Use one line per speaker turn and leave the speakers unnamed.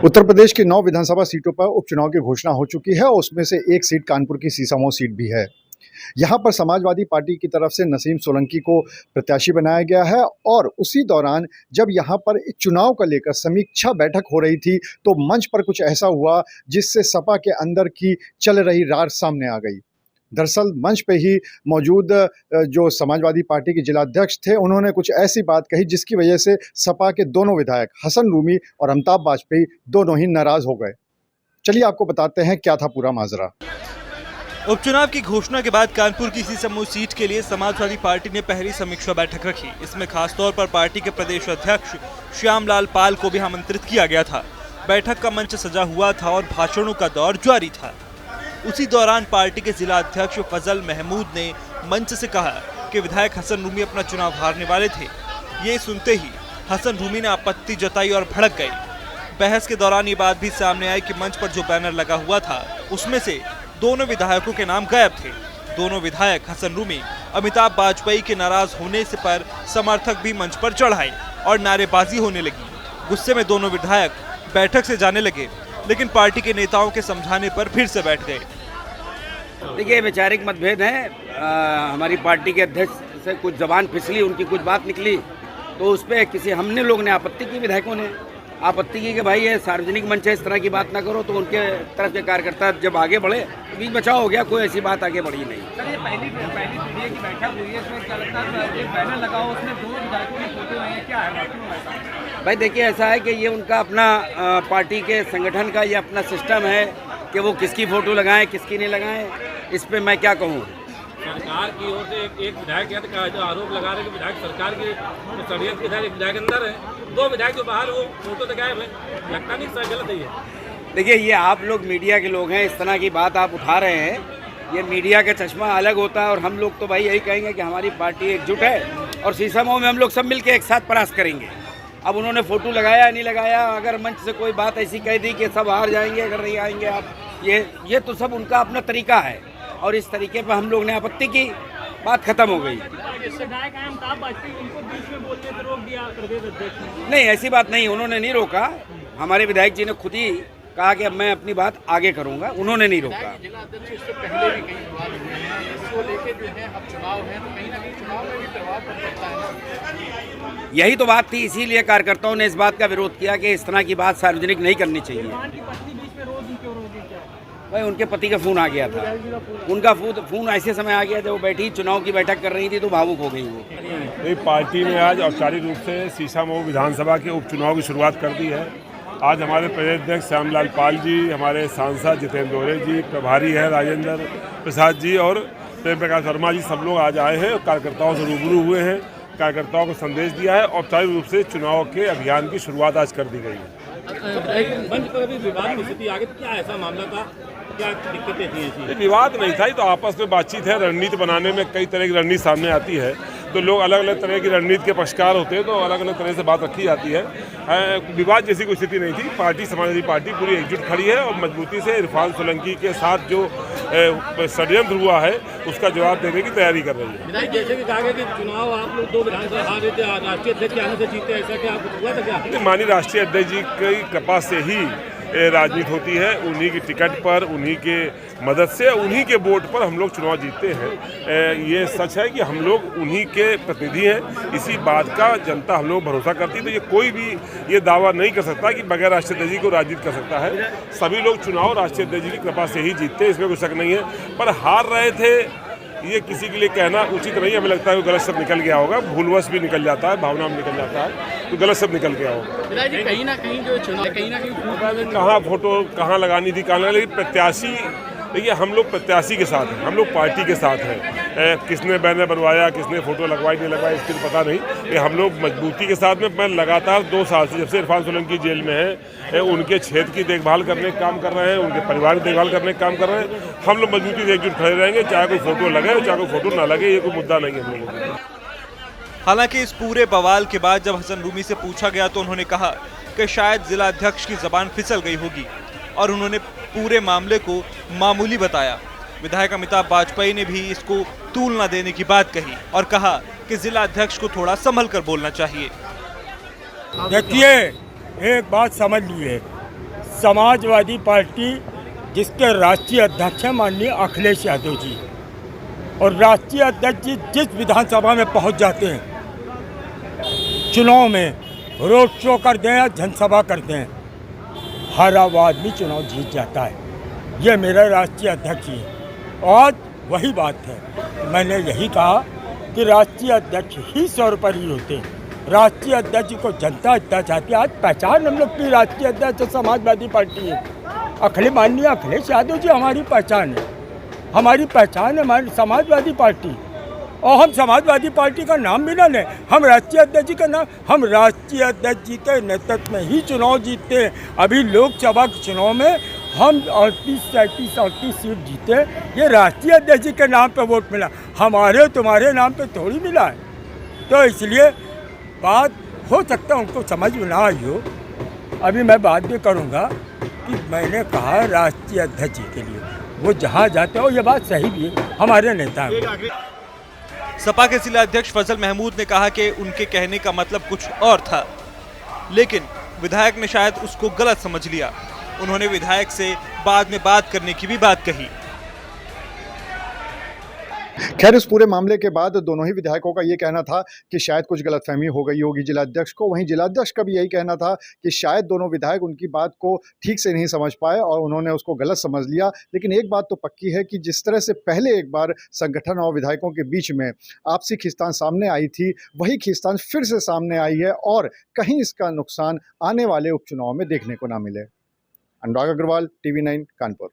उत्तर प्रदेश की 9 विधानसभा सीटों पर उपचुनाव की घोषणा हो चुकी है और उसमें से एक सीट कानपुर की सीसामऊ सीट भी है। यहां पर समाजवादी पार्टी की तरफ से नसीम सोलंकी को प्रत्याशी बनाया गया है और उसी दौरान जब यहां पर चुनाव को लेकर समीक्षा बैठक हो रही थी तो मंच पर कुछ ऐसा हुआ जिससे सपा के अंदर की चल रही रार सामने आ गई। दरअसल मंच पे ही मौजूद जो समाजवादी पार्टी के जिलाध्यक्ष थे उन्होंने कुछ ऐसी बात कही जिसकी वजह से सपा के दोनों विधायक हसन रूमी और अमिताभ वाजपेयी दोनों ही नाराज हो गए। चलिए आपको बताते हैं क्या था पूरा माजरा।
उपचुनाव की घोषणा के बाद कानपुर की सीसामऊ सीट के लिए समाजवादी पार्टी ने पहली समीक्षा बैठक रखी। इसमें खासतौर पर पार्टी के प्रदेश अध्यक्ष श्यामलाल पाल को भी आमंत्रित किया गया था। बैठक का मंच सजा हुआ था और भाषणों का दौर जारी था। उसी दौरान पार्टी के जिला अध्यक्ष फजल महमूद ने मंच से कहा कि विधायक हसन रूमी अपना चुनाव हारने वाले थे। ये सुनते ही हसन रूमी ने आपत्ति जताई और भड़क गए। बहस के दौरान ये बात भी सामने आई कि मंच पर जो बैनर लगा हुआ था उसमें से दोनों विधायकों के नाम गायब थे। दोनों विधायक हसन रूमी अमिताभ वाजपेयी के नाराज होने से पर समर्थक भी मंच पर चढ़ आए और नारेबाजी होने लगी। गुस्से में दोनों विधायक बैठक से जाने लगे, लेकिन पार्टी के नेताओं के समझाने पर फिर से बैठ गए।
देखिए, वैचारिक मतभेद है। हमारी पार्टी के अध्यक्ष से कुछ जबान फिसली, उनकी कुछ बात निकली तो उस पर किसी हमने लोग ने आपत्ति की, विधायकों ने आपत्ति की कि भाई ये सार्वजनिक मंच है, इस तरह की बात ना करो। तो उनके तरफ के कार्यकर्ता जब आगे बढ़े तो बीच बचाव हो गया, कोई ऐसी बात आगे बढ़ी नहीं।
सर, ये पहली पीढ़ी की बैठक हुई है, इसमें क्या लगता है एक बैनर लगा हो उसमें दो विधायकों की फोटो नहीं है, क्या है?
भाई देखिए, ऐसा है कि ये उनका अपना पार्टी के संगठन का ये अपना सिस्टम है कि वो किसकी फ़ोटो लगाएं किसकी नहीं लगाएं। इस पे मैं क्या कहूँ।
सरकार की ओर से एक विधायक का जो आरोप लगा रहे हैं कि विधायक सरकार के षड्यंत्र के तहत एक विधायक अंदर है, दो विधायक जो बाहर वो फोटो तो गायब है, लगता नहीं सर गलत है ये।
देखिए, ये आप लोग मीडिया के लोग हैं, इस तरह की बात आप उठा रहे हैं। ये मीडिया का चश्मा अलग होता है और हम लोग तो भाई यही कहेंगे कि हमारी पार्टी एकजुट है और सीसामऊ में हम लोग सब मिलकर एक साथ प्रयास करेंगे। अब उन्होंने फोटो लगाया नहीं लगाया, अगर मंच से कोई बात ऐसी कह दी कि सब हार जाएंगे अगर नहीं आएंगे आप, ये तो सब उनका अपना तरीका है और इस तरीके पर हम लोग ने आपत्ति की, बात खत्म हो गई। नहीं, ऐसी बात नहीं, उन्होंने नहीं रोका। हमारे विधायक जी ने खुद ही कहा कि अब मैं अपनी बात आगे करूंगा, उन्होंने नहीं रोका। यही तो बात थी, इसीलिए कार्यकर्ताओं ने इस बात का विरोध किया कि इस तरह की बात सार्वजनिक नहीं करनी चाहिए। भाई उनके पति का फ़ोन आ गया था, उनका फ़ोन ऐसे समय आ गया जब वो बैठी चुनाव की बैठक कर रही थी तो भावुक हो गई वो।
पार्टी ने आज औपचारिक रूप से सीसामऊ विधानसभा के उपचुनाव की शुरुआत कर दी है। आज हमारे प्रदेश अध्यक्ष श्यामलाल पाल जी, हमारे सांसद जितेंद्र दोरे जी, प्रभारी है राजेंद्र प्रसाद जी और प्रेम प्रकाश वर्मा जी, सब लोग आज आए हैं और कार्यकर्ताओं से रूबरू हुए हैं, कार्यकर्ताओं को संदेश दिया है। औपचारिक रूप से चुनाव के अभियान की शुरुआत आज कर दी गई है।
मंच पर अभी विवाद की स्थिति आगे, तो क्या ऐसा मामला था, क्या दिक्कतें थी?
विवाद नहीं था, ये तो आपस में बातचीत है। रणनीति बनाने में कई तरह की रणनीति सामने आती है तो लोग अलग अलग तरह की रणनीति के पक्षकार होते हैं तो अलग अलग तरह से बात रखी जाती है। विवाद जैसी कोई स्थिति नहीं थी। पार्टी समाजवादी पार्टी पूरी एकजुट खड़ी है और मजबूती से इरफान सोलंकी के साथ जो षड्यंत्र हुआ है उसका जवाब देने की तैयारी कर रही है।
विधायक जैसे कि कहा गया कि चुनाव आप लोग दो विधानसभा हार रहे थे, राष्ट्रीय अध्यक्ष के आने से जीते, ऐसा क्या हुआ था क्या?
माननीय राष्ट्रीय अध्यक्ष जी की कृपा से ही राजनीति होती है, उन्हीं की टिकट पर, उन्हीं के मदद से, उन्हीं के वोट पर हम लोग चुनाव जीतते हैं। ये सच है कि हम लोग उन्हीं के प्रतिनिधि हैं, इसी बात का जनता हम लोग भरोसा करती है। तो ये कोई भी ये दावा नहीं कर सकता कि बगैर राष्ट्रीय अध्यक्ष जी को राजनीति कर सकता है। सभी लोग चुनाव राष्ट्रीय अध्यक्ष जी की कृपा से ही जीतते हैं, इसमें कोई शक नहीं है। पर हार रहे थे ये किसी के लिए कहना उचित नहीं। हमें लगता है वो गलत शब्द निकल गया होगा, भूलवश भी निकल जाता है, भावना में निकल जाता है, तो गलत शब्द निकल गया होगा।
कहीं ना कहीं जो चुनाव कहीं ना कहीं
कहाँ फोटो कहाँ लगानी थी, कहाँ लगानी, लेकिन प्रत्याशी, देखिए हम लोग प्रत्याशी के साथ हैं, हम लोग पार्टी के साथ हैं। किसने बैनर बनवाया, किसने फोटो लगवाई नहीं लगवाई इसकी तो पता नहीं, लेकिन हम लोग मजबूती के साथ में मैं लगातार 2 साल से, जब से इरफान सोलंकी जेल में है, उनके क्षेत्र की देखभाल करने का काम कर रहे हैं, उनके परिवार की देखभाल करने का काम कर रहे हैं। हम लोग मजबूती से एकजुट खड़े रहेंगे, चाहे कोई फोटो लगे चाहे कोई फोटो ना लगे, ये कोई मुद्दा नहीं है हम लोगों को।
हालांकि इस पूरे बवाल के बाद जब हसन रूमी से पूछा गया तो उन्होंने कहा कि शायद जिला अध्यक्ष की जबान फिसल गई होगी और उन्होंने पूरे मामले को मामूली बताया। विधायक अमिताभ वाजपेयी ने भी इसको तूल न देने की बात कही और कहा कि जिला अध्यक्ष को थोड़ा संभल कर बोलना चाहिए।
देखिए, एक बात समझ लीजिए, समाजवादी पार्टी जिसके राष्ट्रीय अध्यक्ष हैं माननीय अखिलेश यादव जी, और राष्ट्रीय अध्यक्ष जी जिस विधानसभा में पहुंच जाते हैं, चुनाव में रोड शो करते हैं या जनसभा करते हैं, हर आदमी चुनाव जीत जाता है। ये मेरा राष्ट्रीय अध्यक्ष ही है। और वही बात है, मैंने यही कहा कि राष्ट्रीय अध्यक्ष ही सौर पर ही होते हैं। राष्ट्रीय अध्यक्ष को जनता इतना चाहती है। आज पहचान हम लोग की राष्ट्रीय अध्यक्ष समाजवादी पार्टी है। माननीय अखिलेश यादव जी हमारी पहचान है, हमारी पहचान है हमारी समाजवादी पार्टी। और हम समाजवादी पार्टी का नाम भी ना लें, हम राष्ट्रीय अध्यक्ष जी का नाम, हम राष्ट्रीय अध्यक्ष जी के नेतृत्व में ही चुनाव जीतते हैं। अभी लोकसभा के चुनाव में हम 38 सीट जीते, ये राष्ट्रीय अध्यक्ष जी के नाम पे वोट मिला, हमारे तुम्हारे नाम पे थोड़ी मिला है। तो इसलिए बात हो सकता है उनको समझ में ना आई हो। अभी मैं बात भी करूँगा कि मैंने कहा राष्ट्रीय अध्यक्ष जी के लिए वो जहाँ जाते हो, ये बात सही भी है, हमारे नेता हैं।
सपा के जिला अध्यक्ष फजल महमूद ने कहा कि उनके कहने का मतलब कुछ और था, लेकिन विधायक ने शायद उसको गलत समझ लिया। उन्होंने विधायक से बाद में बात करने की भी बात कही।
खैर, इस पूरे मामले के बाद दोनों ही विधायकों का ये कहना था कि शायद कुछ गलतफहमी हो गई होगी जिलाध्यक्ष को। वहीं जिलाध्यक्ष का भी यही कहना था कि शायद दोनों विधायक उनकी बात को ठीक से नहीं समझ पाए और उन्होंने उसको गलत समझ लिया। लेकिन एक बात तो पक्की है कि जिस तरह से पहले एक बार संगठन और विधायकों के बीच में आपसी खींचतान सामने आई थी, वही खींचतान फिर से सामने आई है और कहीं इसका नुकसान आने वाले उपचुनाव में देखने को ना मिले। अनुराग अग्रवाल, TV9 कानपुर।